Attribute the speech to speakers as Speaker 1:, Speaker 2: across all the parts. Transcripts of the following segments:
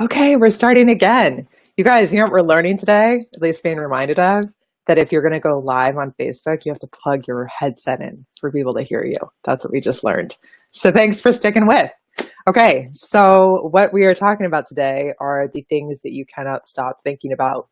Speaker 1: Okay, we're starting again. You guys, you know what we're learning today? At least being reminded of that if you're going to go live on Facebook, you have to plug your headset in for people to hear you. That's what we just learned. So thanks for sticking with. Okay, so what we are talking about today are the things that you cannot stop thinking about,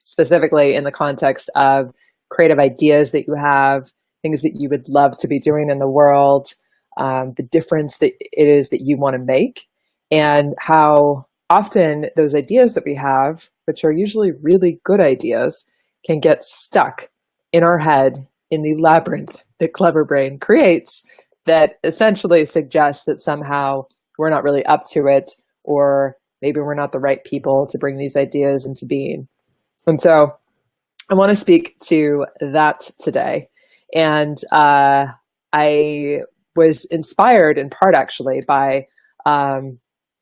Speaker 1: specifically in the context of creative ideas that you have, things that you would love to be doing in the world, the difference that it is that you want to make, and how often those ideas that we have, which are usually really good ideas, can get stuck in our head in the labyrinth that Clever Brain creates that essentially suggests that somehow we're not really up to it, or maybe we're not the right people to bring these ideas into being. And so I want to speak to that today. And I was inspired in part actually by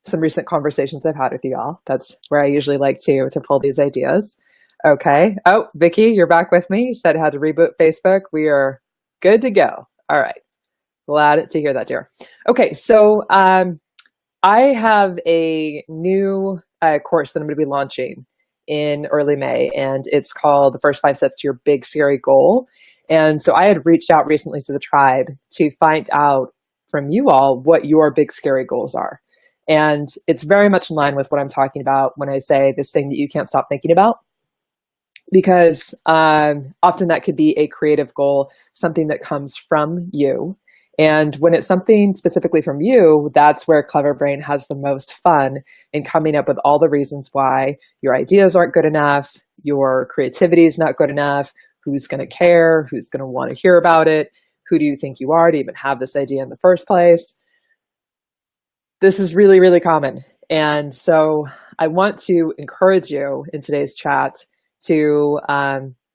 Speaker 1: some recent conversations I've had with y'all. That's where I usually like to pull these ideas. Okay. Oh, Vicky, you're back with me. You said how to reboot Facebook. We are good to go. All right. Glad to hear that, dear. Okay, so I have a new course that I'm going to be launching in early May, and it's called The First 5 Steps to Your Big Scary Goal. And so I had reached out recently to the tribe to find out from you all what your big scary goals are. And it's very much in line with what I'm talking about when I say this thing that you can't stop thinking about, because often that could be a creative goal, something that comes from you. And when it's something specifically from you, that's where Clever Brain has the most fun in coming up with all the reasons why your ideas aren't good enough, your creativity is not good enough, who's going to care, who's going to want to hear about it, who do you think you are to even have this idea in the first place. This is really, really common. And so I want to encourage you in today's chat to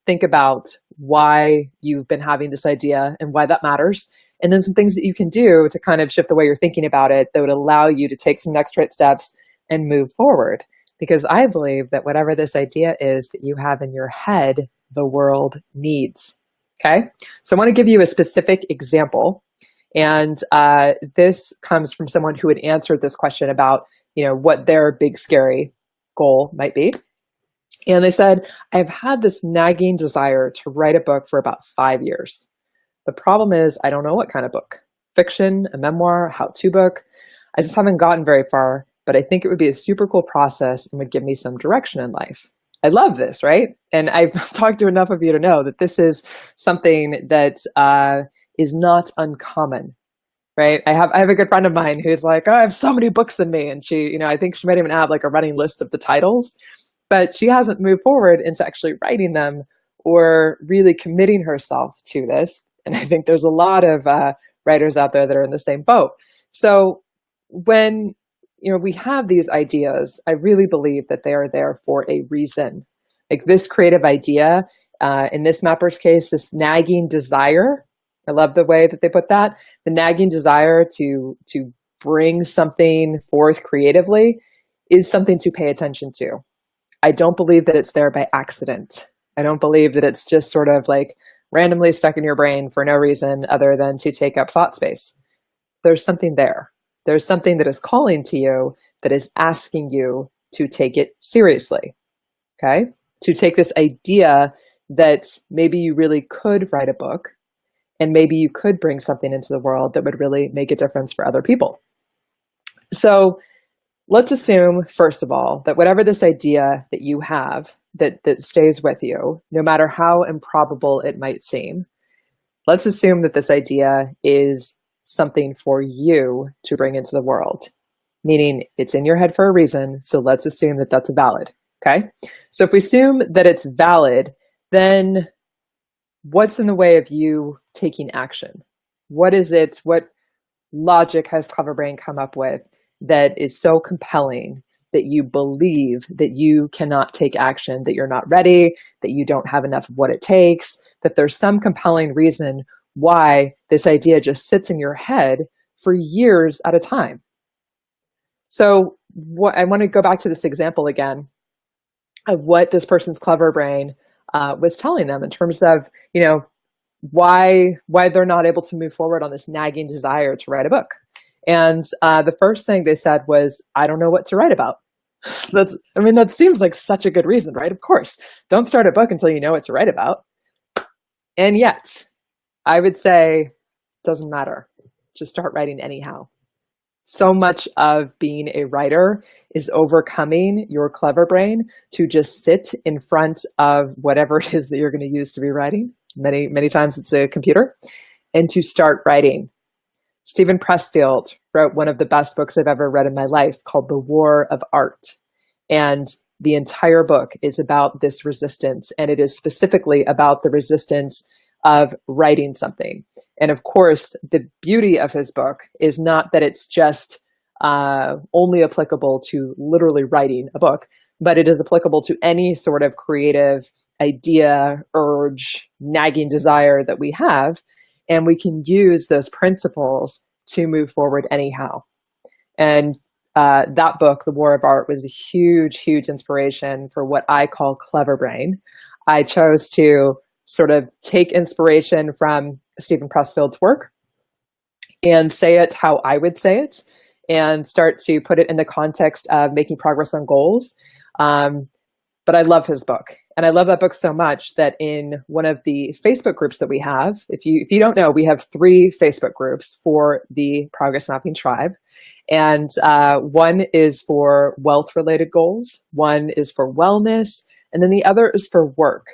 Speaker 1: think about why you've been having this idea and why that matters. And then some things that you can do to kind of shift the way you're thinking about it that would allow you to take some next right steps and move forward. Because I believe that whatever this idea is that you have in your head, the world needs. Okay? So I want to give you a specific example. And this comes from someone who had answered this question about, what their big scary goal might be. And they said, I've had this nagging desire to write a book for about 5 years. The problem is I don't know what kind of book. Fiction, a memoir, how-to book. I just haven't gotten very far, but I think it would be a super cool process and would give me some direction in life. I love this, right? And I've talked to enough of you to know that this is something that is not uncommon, right? I have a good friend of mine who's like, oh, I have so many books in me. And she, I think she might even have like a running list of the titles, but she hasn't moved forward into actually writing them or really committing herself to this. And I think there's a lot of writers out there that are in the same boat. So when we have these ideas, I really believe that they are there for a reason. Like this creative idea, in this mapper's case, this nagging desire. I love the way that they put that. The nagging desire to bring something forth creatively is something to pay attention to. I don't believe that it's there by accident. I don't believe that it's just sort of like randomly stuck in your brain for no reason other than to take up thought space. There's something there. There's something that is calling to you that is asking you to take it seriously, okay? To take this idea that maybe you really could write a book and maybe you could bring something into the world that would really make a difference for other people. So let's assume, first of all, that whatever this idea that you have that stays with you, no matter how improbable it might seem, let's assume that this idea is something for you to bring into the world, meaning it's in your head for a reason. So let's assume that that's valid. Okay. So if we assume that it's valid, then what's in the way of you taking action? What is it? What logic has Clever Brain come up with that is so compelling that you believe that you cannot take action, that you're not ready, that you don't have enough of what it takes, that there's some compelling reason why this idea just sits in your head for years at a time? So I want to go back to this example again of what this person's Clever Brain was telling them in terms of, why they're not able to move forward on this nagging desire to write a book. And the first thing they said was, I don't know what to write about. I mean, that seems like such a good reason, right? Of course. Don't start a book until you know what to write about. And yet, I would say, it doesn't matter. Just start writing anyhow. So much of being a writer is overcoming your clever brain to just sit in front of whatever it is that you're going to use to be writing. Many times it's a computer, and to start writing. Stephen Pressfield wrote one of the best books I've ever read in my life called The War of Art. And the entire book is about this resistance, and it is specifically about the resistance of writing something. And of course, the beauty of his book is not that it's just only applicable to literally writing a book, but it is applicable to any sort of creative idea, urge, nagging desire that we have. And we can use those principles to move forward anyhow. And that book, The War of Art, was a huge inspiration for what I call clever brain. I chose to sort of take inspiration from Stephen Pressfield's work and say it how I would say it, and start to put it in the context of making progress on goals. But I love his book. And I love that book so much that in one of the Facebook groups that we have, if you don't know, we have 3 Facebook groups for the Progress Mapping Tribe. And one is for wealth-related goals, one is for wellness, and then the other is for work.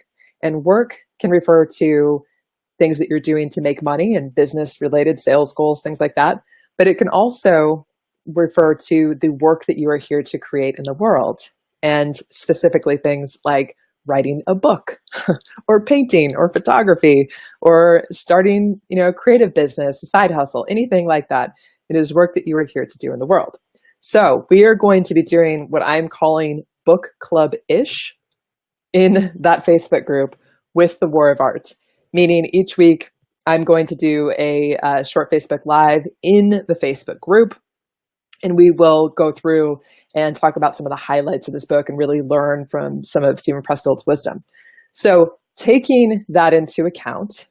Speaker 1: And work can refer to things that you're doing to make money and business-related sales goals, things like that. But it can also refer to the work that you are here to create in the world. And specifically things like writing a book or painting or photography or starting, a creative business, a side hustle, anything like that. It is work that you are here to do in the world. So we are going to be doing what I'm calling book club-ish in that Facebook group with the War of Art, meaning each week I'm going to do a short Facebook Live in the Facebook group. And we will go through and talk about some of the highlights of this book and really learn from some of Stephen Pressfield's wisdom. So taking that into account,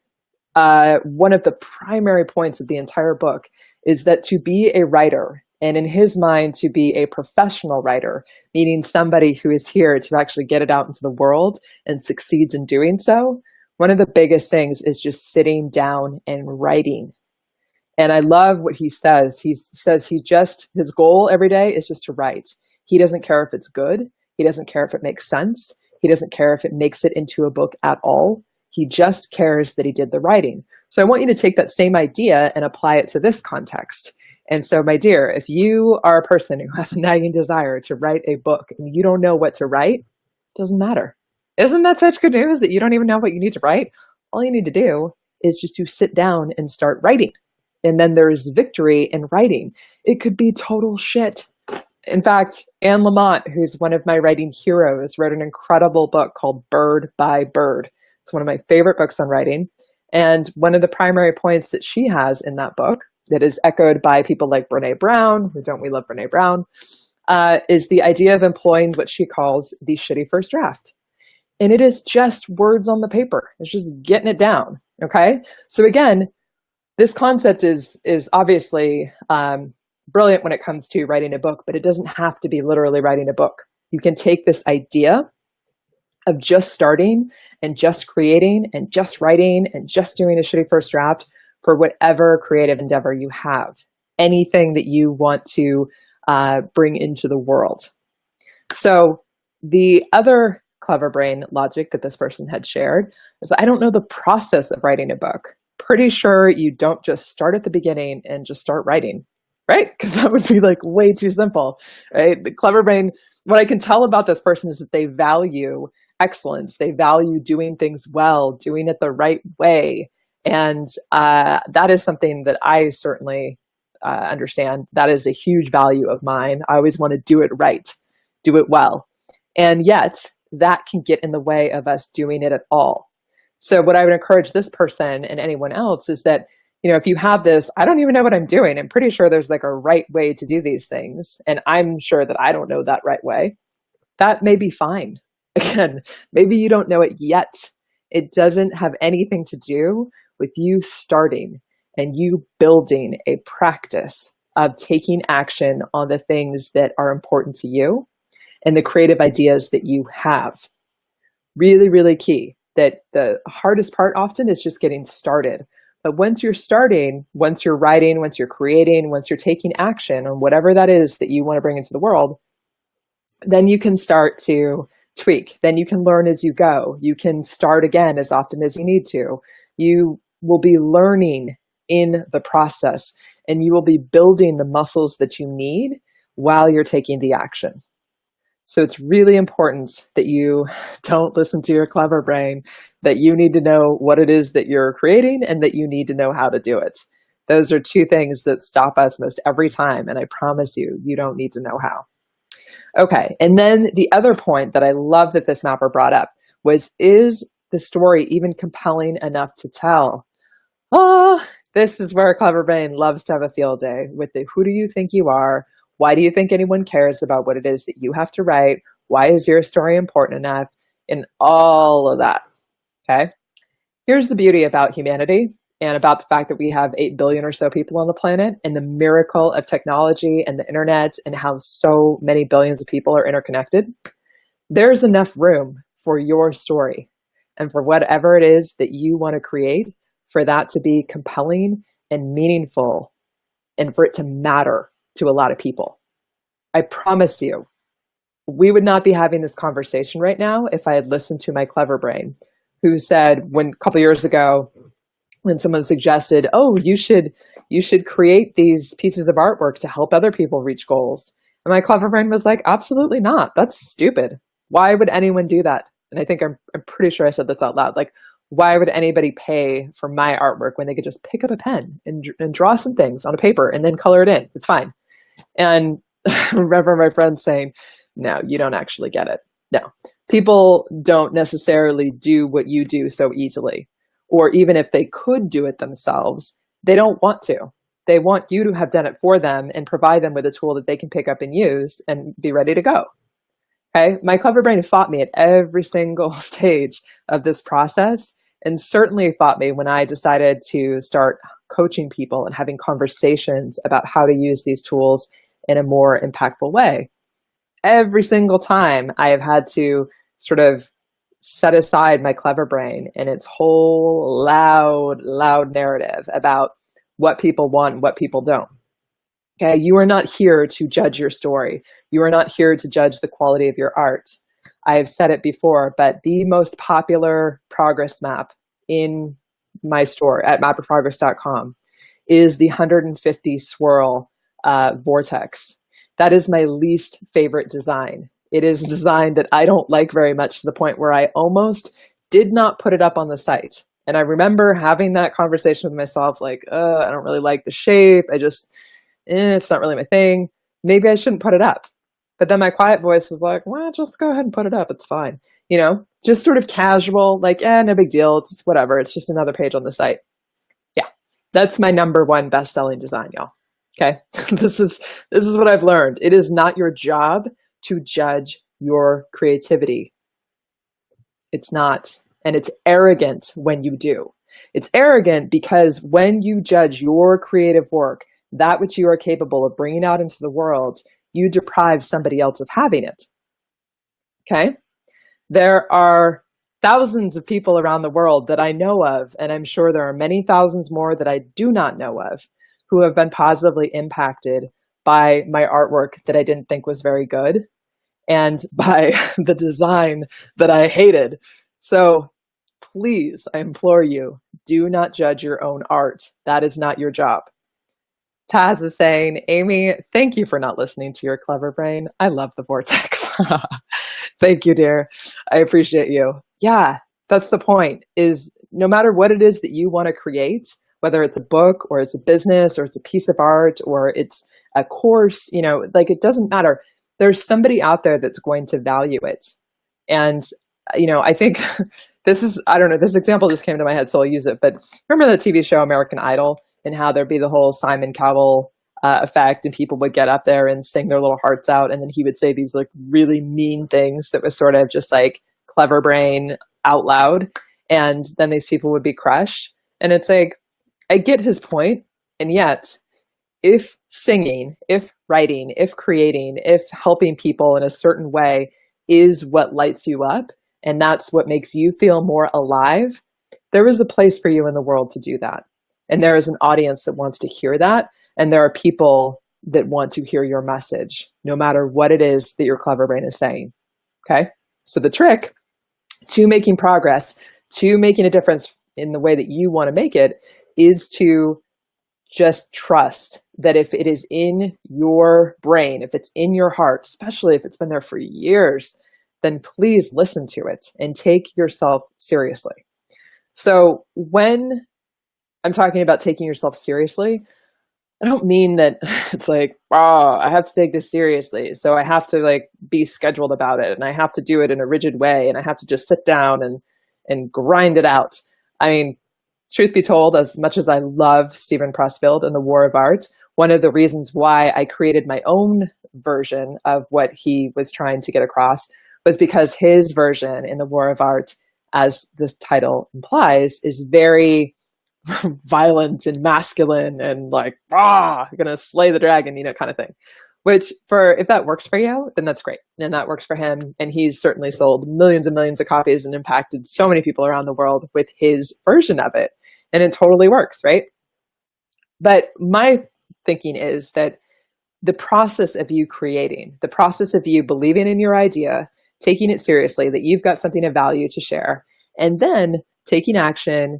Speaker 1: one of the primary points of the entire book is that to be a writer, and in his mind, to be a professional writer, meaning somebody who is here to actually get it out into the world and succeeds in doing so, one of the biggest things is just sitting down and writing. And I love what he says. He says his goal every day is just to write. He doesn't care if it's good. He doesn't care if it makes sense. He doesn't care if it makes it into a book at all. He just cares that he did the writing. So I want you to take that same idea and apply it to this context. And so, my dear, if you are a person who has a nagging desire to write a book and you don't know what to write, it doesn't matter. Isn't that such good news that you don't even know what you need to write? All you need to do is just to sit down and start writing. And then there's victory in writing. It could be total shit. In fact, Anne Lamott, who's one of my writing heroes, wrote an incredible book called Bird by Bird. It's one of my favorite books on writing. And one of the primary points that she has in that book, that is echoed by people like Brene Brown, who don't we love Brene Brown, is the idea of employing what she calls the shitty first draft. And it is just words on the paper. It's just getting it down, okay? So again, this concept is obviously brilliant when it comes to writing a book, but it doesn't have to be literally writing a book. You can take this idea of just starting and just creating and just writing and just doing a shitty first draft for whatever creative endeavor you have, anything that you want to bring into the world. So the other clever brain logic that this person had shared is, I don't know the process of writing a book. Pretty sure you don't just start at the beginning and just start writing, right? Because that would be like way too simple, right? The clever brain, what I can tell about this person is that they value excellence. They value doing things well, doing it the right way. And that is something that I certainly understand. That is a huge value of mine. I always want to do it right, do it well. And yet that can get in the way of us doing it at all. So what I would encourage this person and anyone else is that, if you have this, I don't even know what I'm doing. I'm pretty sure there's like a right way to do these things. And I'm sure that I don't know that right way. That may be fine. Again, maybe you don't know it yet. It doesn't have anything to do with you starting and you building a practice of taking action on the things that are important to you and the creative ideas that you have. Really, really key. That the hardest part often is just getting started. But once you're starting, once you're writing, once you're creating, once you're taking action on whatever that is that you want to bring into the world, then you can start to tweak. Then you can learn as you go. You can start again as often as you need to. You will be learning in the process, and you will be building the muscles that you need while you're taking the action. So it's really important that you don't listen to your clever brain, that you need to know what it is that you're creating and that you need to know how to do it. Those are two things that stop us most every time. And I promise you, you don't need to know how. Okay. And then the other point that I love that this mapper brought up was, is the story even compelling enough to tell? Oh, this is where a clever brain loves to have a field day with the who do you think you are? Why do you think anyone cares about what it is that you have to write? Why is your story important enough? And all of that. Okay. Here's the beauty about humanity and about the fact that we have 8 billion or so people on the planet, and the miracle of technology and the internet and how so many billions of people are interconnected. There's enough room for your story and for whatever it is that you want to create, for that to be compelling and meaningful and for it to matter to a lot of people. I promise you, we would not be having this conversation right now if I had listened to my clever brain, who said when a couple years ago, when someone suggested, oh, you should create these pieces of artwork to help other people reach goals. And my clever brain was like, absolutely not. That's stupid. Why would anyone do that? And I think I'm pretty sure I said this out loud. Like, why would anybody pay for my artwork when they could just pick up a pen and draw some things on a paper and then color it in? It's fine. And I remember my friend saying, no, you don't actually get it. No, people don't necessarily do what you do so easily. Or even if they could do it themselves, they don't want to. They want you to have done it for them and provide them with a tool that they can pick up and use and be ready to go. Okay, my clever brain fought me at every single stage of this process, and certainly fought me when I decided to start coaching people and having conversations about how to use these tools in a more impactful way. Every single time I have had to sort of set aside my clever brain and its whole loud narrative about what people want and what people don't. Okay, you are not here to judge your story. You are not here to judge the quality of your art. I have said it before, but the most popular progress map in my store at mapperprogress.com is the 150 swirl vortex. That is my least favorite design. It is a design that I don't like very much, to the point where I almost did not put it up on the site. And I remember having that conversation with myself, like, I don't really like the shape. It's not really my thing. Maybe I shouldn't put it up. But then my quiet voice was like, well, just go ahead and put it up. It's fine. Just sort of casual, like, no big deal. It's whatever. It's just another page on the site. Yeah, that's my #1 best-selling design, y'all. Okay, this is what I've learned. It is not your job to judge your creativity. It's not. And it's arrogant when you do. It's arrogant because when you judge your creative work, that which you are capable of bringing out into the world, you deprive somebody else of having it. Okay? There are thousands of people around the world that I know of, and I'm sure there are many thousands more that I do not know of, who have been positively impacted by my artwork that I didn't think was very good, and by the design that I hated. So please, I implore you, do not judge your own art. That is not your job. Taz is saying, Amy, thank you for not listening to your clever brain. I love the vortex. Thank you, dear. I appreciate you. Yeah, that's the point, is no matter what it is that you want to create, whether it's a book or it's a business or it's a piece of art or it's a course, like, it doesn't matter. There's somebody out there that's going to value it. And, I think I don't know, this example just came to my head, so I'll use it. But remember the TV show American Idol, and how there'd be the whole Simon Cowell effect, and people would get up there and sing their little hearts out, and then he would say these like really mean things that was sort of just like clever brain out loud, and then these people would be crushed. And it's like, I get his point, and yet if writing, if creating, if helping people in a certain way is what lights you up, and that's what makes you feel more alive, there is a place for you in the world to do that. And there is an audience that wants to hear that. And there are people that want to hear your message, no matter what it is that your clever brain is saying. Okay. So the trick to making progress, to making a difference in the way that you want to make it, is to just trust that if it is in your brain, if it's in your heart, especially if it's been there for years, then please listen to it and take yourself seriously. So when I'm talking about taking yourself seriously, I don't mean that it's like, oh, I have to take this seriously. So I have to like be scheduled about it, and I have to do it in a rigid way, and I have to just sit down and grind it out. I mean, truth be told, as much as I love Stephen Pressfield and the War of Art, one of the reasons why I created my own version of what he was trying to get across was because his version in the War of Art, as this title implies, is very violent and masculine and like, gonna slay the dragon, kind of thing. Which, if that works for you, then that's great. And that works for him. And he's certainly sold millions and millions of copies and impacted so many people around the world with his version of it. And it totally works, right? But my thinking is that the process of you creating, the process of you believing in your idea, taking it seriously, that you've got something of value to share, and then taking action,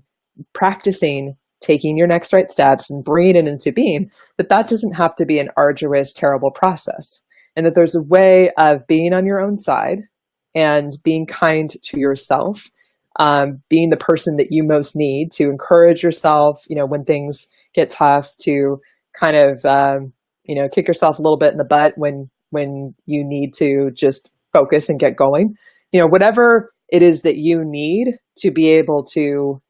Speaker 1: practicing, taking your next right steps and bringing it into being, that doesn't have to be an arduous, terrible process. And that there's a way of being on your own side and being kind to yourself, being the person that you most need to encourage yourself, when things get tough, to kind of, kick yourself a little bit in the butt when you need to just focus and get going. Whatever it is that you need to be able to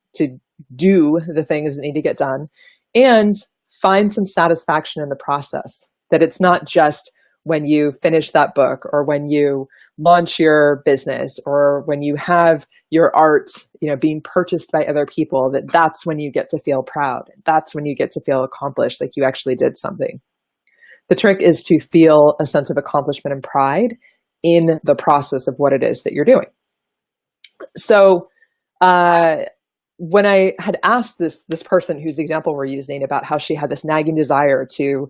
Speaker 1: do the things that need to get done, and find some satisfaction in the process. That it's not just when you finish that book, or when you launch your business, or when you have your art, being purchased by other people, that's when you get to feel proud. That's when you get to feel accomplished, like you actually did something. The trick is to feel a sense of accomplishment and pride in the process of what it is that you're doing. So, when I had asked this person whose example we're using about how she had this nagging desire to,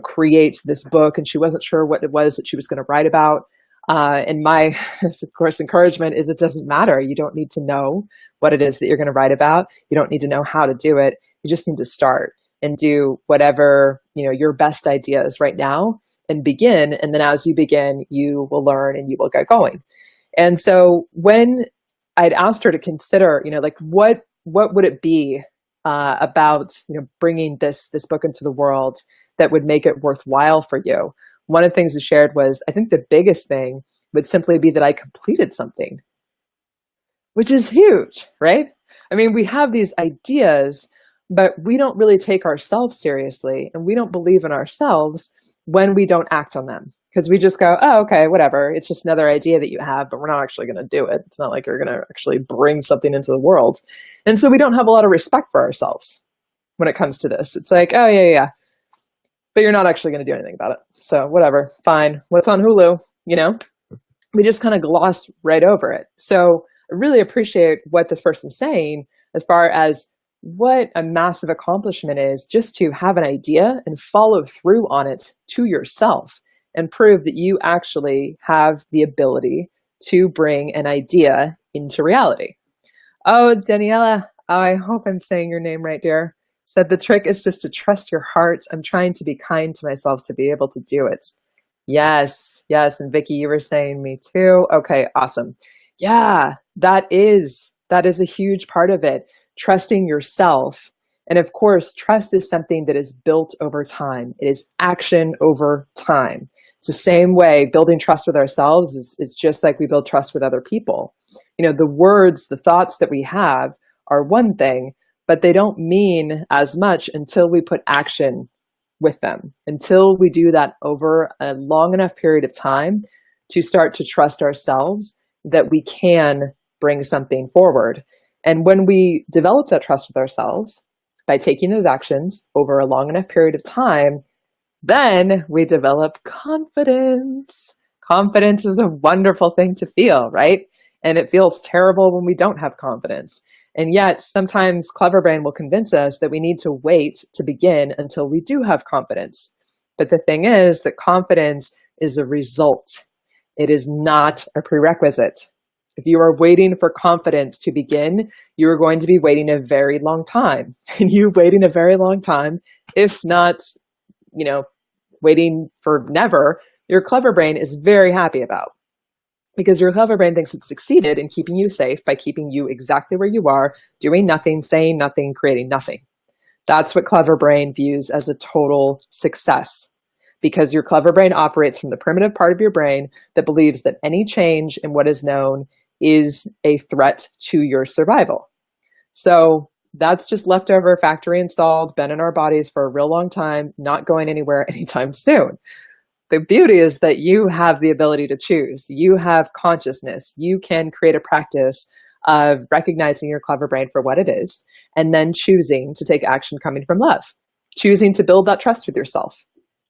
Speaker 1: create this book, and she wasn't sure what it was that she was going to write about, and my, of course, encouragement is it doesn't matter. You don't need to know what it is that you're going to write about. You don't need to know how to do it. You just need to start and do whatever, your best idea is right now, and begin. And then as you begin, you will learn and you will get going. And so when I'd asked her to consider, like what would it be about, bringing this book into the world that would make it worthwhile for you? One of the things I shared was, I think the biggest thing would simply be that I completed something, which is huge, right? I mean, we have these ideas, but we don't really take ourselves seriously, and we don't believe in ourselves when we don't act on them. Because we just go, oh, okay, whatever. It's just another idea that you have, but we're not actually going to do it. It's not like you're going to actually bring something into the world. And so we don't have a lot of respect for ourselves when it comes to this. It's like, oh, yeah. But you're not actually going to do anything about it. So whatever, fine. What's on Hulu? We just kind of gloss right over it. So I really appreciate what this person's saying as far as what a massive accomplishment is, just to have an idea and follow through on it to yourself, and prove that you actually have the ability to bring an idea into reality. Oh, Daniela, I hope I'm saying your name right, dear. Said the trick is just to trust your heart. I'm trying to be kind to myself to be able to do it. Yes. And Vicky, you were saying me too. Okay, awesome. Yeah, that is a huge part of it. Trusting yourself. And of course, trust is something that is built over time. It is action over time. It's the same way building trust with ourselves is just like we build trust with other people. The words, the thoughts that we have are one thing, but they don't mean as much until we put action with them, until we do that over a long enough period of time to start to trust ourselves that we can bring something forward. And when we develop that trust with ourselves, by taking those actions over a long enough period of time, Then we develop confidence. Confidence is a wonderful thing to feel, right? And it feels terrible when we don't have confidence. And yet, sometimes Clever Brain will convince us that we need to wait to begin until we do have confidence. But the thing is that confidence is a result, it is not a prerequisite. If you are waiting for confidence to begin, you are going to be waiting a very long time. And you waiting a very long time, if not, you know, waiting for never, your clever brain is very happy about. Because your clever brain thinks it succeeded in keeping you safe by keeping you exactly where you are, doing nothing, saying nothing, creating nothing. That's what clever brain views as a total success. Because your clever brain operates from the primitive part of your brain that believes that any change in what is known is a threat to your survival. So that's just leftover factory installed, been in our bodies for a real long time, not going anywhere anytime soon. The beauty is that you have the ability to choose. You have consciousness. You can create a practice of recognizing your clever brain for what it is, and then choosing to take action coming from love, choosing to build that trust with yourself,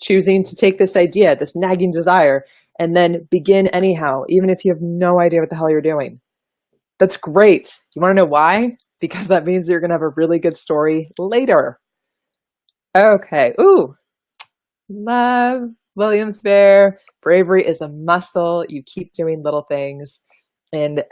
Speaker 1: choosing to take this idea, this nagging desire, and then begin anyhow, even if you have no idea what the hell you're doing. That's great. You want to know why? Because that means you're going to have a really good story later. Okay. Ooh, love. Williams Bear. Bravery is a muscle. You keep doing little things. And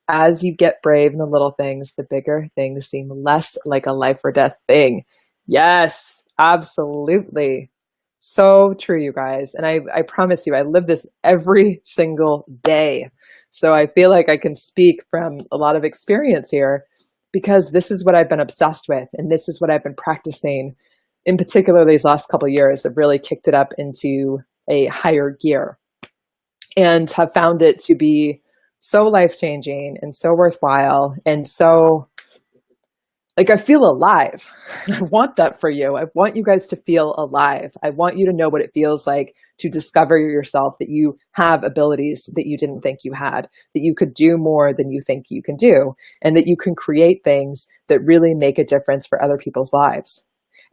Speaker 1: as you get brave in the little things, the bigger things seem less like a life or death thing. Yes, absolutely. So true, you guys. And I promise you, I live this every single day. So I feel like I can speak from a lot of experience here because this is what I've been obsessed with. And this is what I've been practicing. In particular, these last couple of years have really kicked it up into a higher gear and have found it to be so life-changing and so worthwhile and so like I feel alive. I want that for you. I want you guys to feel alive. I want you to know what it feels like to discover yourself, that you have abilities that you didn't think you had, that you could do more than you think you can do, and that you can create things that really make a difference for other people's lives.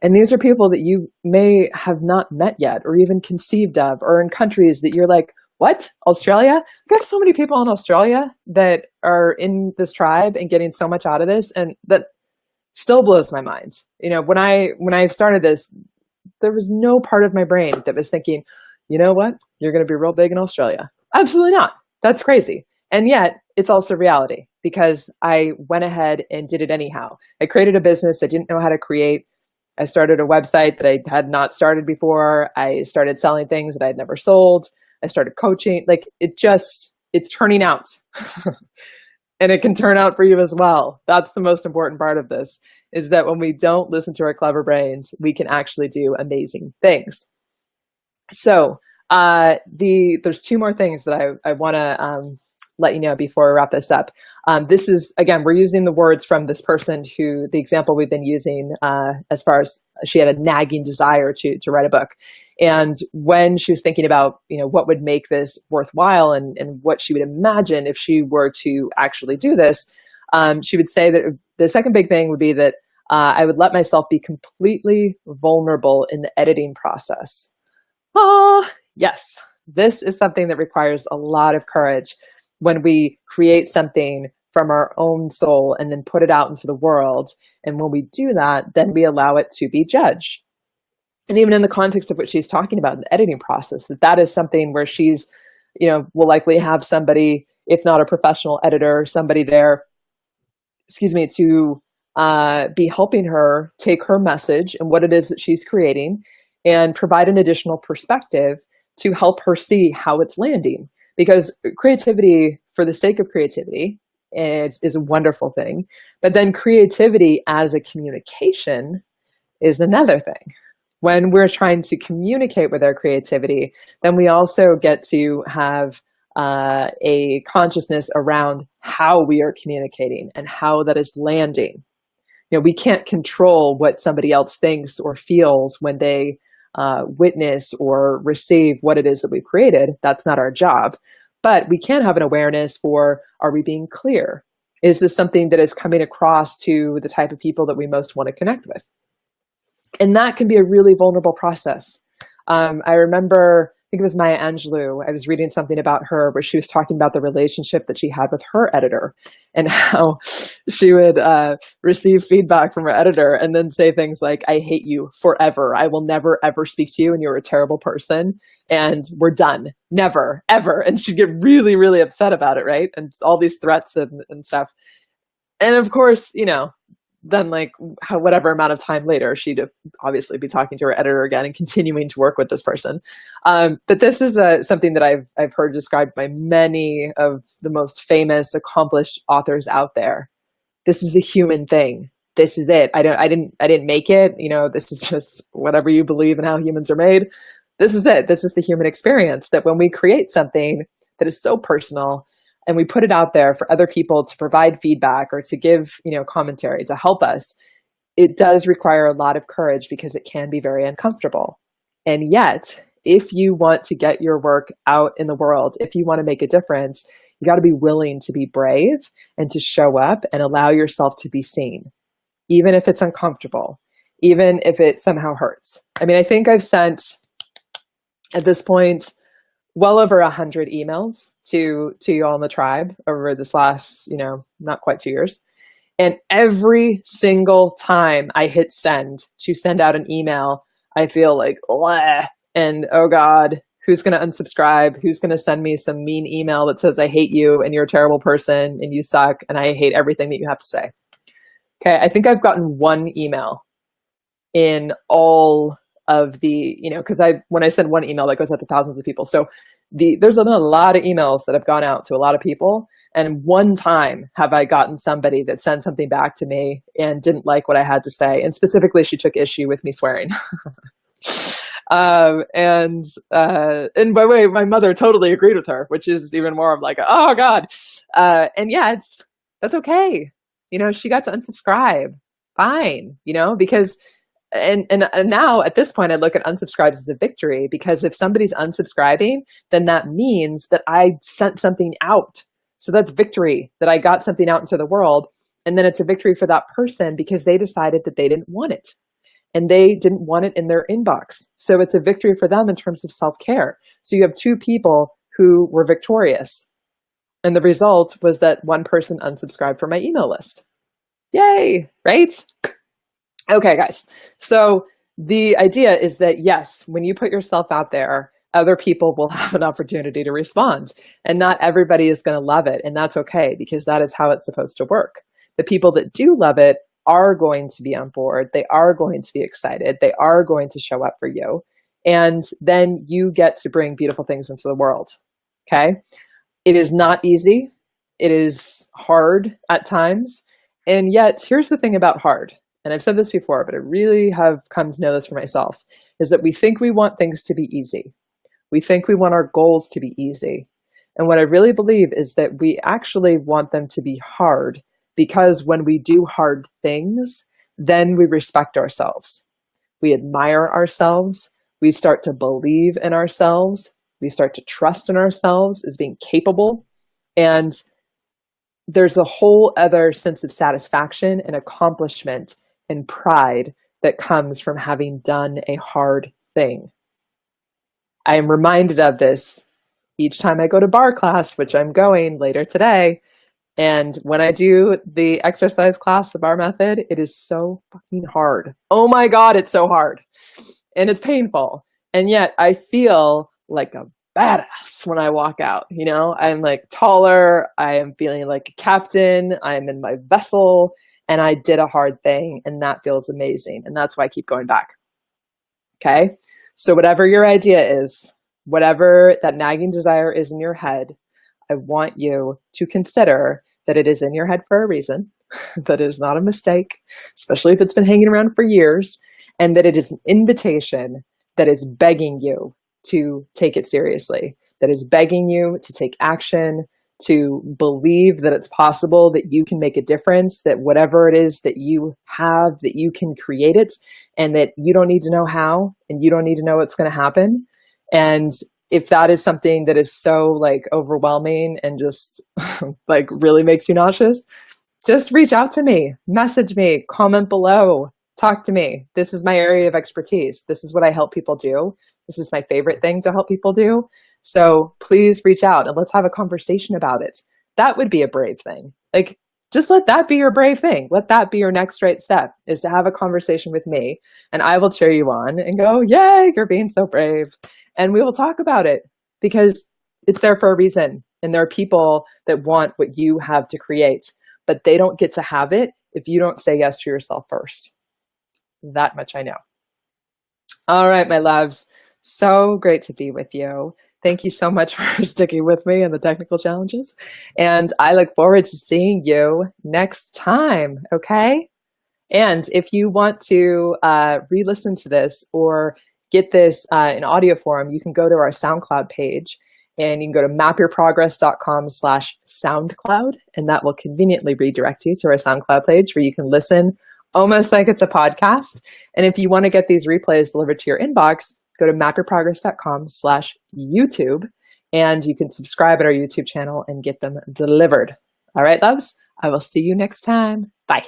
Speaker 1: And these are people that you may have not met yet or even conceived of, or in countries that you're like, what? Australia? I got so many people in Australia that are in this tribe and getting so much out of this, and that still blows my mind. You know, when I started this, there was no part of my brain that was thinking, you know what, you're going to be real big in Australia. Absolutely not. That's crazy. And yet it's also reality because I went ahead and did it anyhow. I created a business I didn't know how to create. I started a website that I had not started before. I started selling things that I had never sold. I started coaching. Like it's turning out. And it can turn out for you as well. That's the most important part of this, is that when we don't listen to our clever brains, we can actually do amazing things. So there's two more things that I want to let you know before we wrap this up. This is, again, we're using the words from this person who, the example we've been using as far as she had a nagging desire to write a book. And when she was thinking about, you know, what would make this worthwhile and what she would imagine if she were to actually do this, she would say that the second big thing would be that I would let myself be completely vulnerable in the editing process. Ah, yes, this is something that requires a lot of courage when we create something from our own soul and then put it out into the world. And when we do that, then we allow it to be judged. And even in the context of what she's talking about, the editing process, that is something where she's, you know, will likely have somebody, if not a professional editor, somebody there, excuse me, to be helping her take her message and what it is that she's creating and provide an additional perspective to help her see how it's landing. Because creativity for the sake of creativity is a wonderful thing. But then creativity as a communication is another thing. When we're trying to communicate with our creativity, then we also get to have a consciousness around how we are communicating and how that is landing. You know, we can't control what somebody else thinks or feels when they witness or receive what it is that we've created. That's not our job. But we can have an awareness for, are we being clear? Is this something that is coming across to the type of people that we most want to connect with? And that can be a really vulnerable process. I remember, I think it was Maya Angelou. I was reading something about her where she was talking about the relationship that she had with her editor and how she would receive feedback from her editor and then say things like, I hate you forever. I will never, ever speak to you and you're a terrible person. And we're done. Never, ever. And she'd get really, really upset about it, right? And all these threats and stuff. And of course, then like whatever amount of time later, she'd obviously be talking to her editor again and continuing to work with this person. But this is something that I've heard described by many of the most famous, accomplished authors out there. This is a human thing. This is it. I didn't make it. This is just whatever you believe in how humans are made. This is it. This is the human experience, that when we create something that is so personal and we put it out there for other people to provide feedback or to give, commentary to help us, it does require a lot of courage because it can be very uncomfortable. And yet, if you want to get your work out in the world, if you want to make a difference, you got to be willing to be brave and to show up and allow yourself to be seen, even if it's uncomfortable, even if it somehow hurts. I mean, I think I've sent at this point well over 100 emails to you all in the tribe over this last, not quite 2 years. And every single time I hit send to send out an email, I feel like, bleh, and oh God, who's going to unsubscribe? Who's going to send me some mean email that says, I hate you and you're a terrible person and you suck and I hate everything that you have to say. Okay, I think I've gotten one email in all of the, because when I send one email, that goes out to thousands of people. So there's been a lot of emails that have gone out to a lot of people. And one time have I gotten somebody that sent something back to me and didn't like what I had to say. And specifically, she took issue with me swearing. And by the way, my mother totally agreed with her, which is even more of like, oh God. And yeah, that's okay. She got to unsubscribe. Fine, because and now at this point I look at unsubscribes as a victory, because if somebody's unsubscribing, then that means that I sent something out. So that's victory, that I got something out into the world. And then it's a victory for that person because they decided that they didn't want it and they didn't want it in their inbox. So it's a victory for them in terms of self-care. So you have two people who were victorious. And the result was that one person unsubscribed from my email list. Yay, right? Okay, guys. So the idea is that, yes, when you put yourself out there, other people will have an opportunity to respond. And not everybody is going to love it. And that's okay, because that is how it's supposed to work. The people that do love it are going to be on board. They are going to be excited. They are going to show up for you. And then you get to bring beautiful things into the world. Okay? It is not easy. It is hard at times. And yet, here's the thing about hard. And I've said this before, but I really have come to know this for myself, is that we think we want things to be easy. We think we want our goals to be easy. And what I really believe is that we actually want them to be hard, because when we do hard things, then we respect ourselves. We admire ourselves. We start to believe in ourselves. We start to trust in ourselves as being capable. And there's a whole other sense of satisfaction and accomplishment and pride that comes from having done a hard thing. I am reminded of this each time I go to bar class, which I'm going later today. And when I do the exercise class, the bar method, it is so fucking hard. Oh my God, it's so hard. And it's painful. And yet I feel like a badass when I walk out. I'm like taller. I am feeling like a captain. I'm in my vessel and I did a hard thing, and that feels amazing. And that's why I keep going back. Okay. So whatever your idea is, whatever that nagging desire is in your head, I want you to consider that it is in your head for a reason, that it is not a mistake, especially if it's been hanging around for years, and that it is an invitation that is begging you to take it seriously, that is begging you to take action, to believe that it's possible, that you can make a difference, that whatever it is that you have, that you can create it, and that you don't need to know how, and you don't need to know what's going to happen. And if that is something that is so like overwhelming and just like really makes you nauseous, just reach out to me, message me, comment below, Talk to me. This is my area of expertise. This is what I help people do. This is my favorite thing to help people do. So please reach out and let's have a conversation about it. That would be a brave thing. Like, just let that be your brave thing. Let that be your next right step, is to have a conversation with me, and I will cheer you on and go, yay, you're being so brave. And we will talk about it because it's there for a reason. And there are people that want what you have to create, but they don't get to have it if you don't say yes to yourself first. That much I know. All right, my loves. So great to be with you. Thank you so much for sticking with me and the technical challenges. And I look forward to seeing you next time. Okay. And if you want to re-listen to this or get this in audio form, you can go to our SoundCloud page and you can go to mapyourprogress.com/SoundCloud, and that will conveniently redirect you to our SoundCloud page where you can listen almost like it's a podcast. And if you want to get these replays delivered to your inbox, go to mapyourprogress.com/YouTube, and you can subscribe at our YouTube channel and get them delivered. All right, loves, I will see you next time. Bye.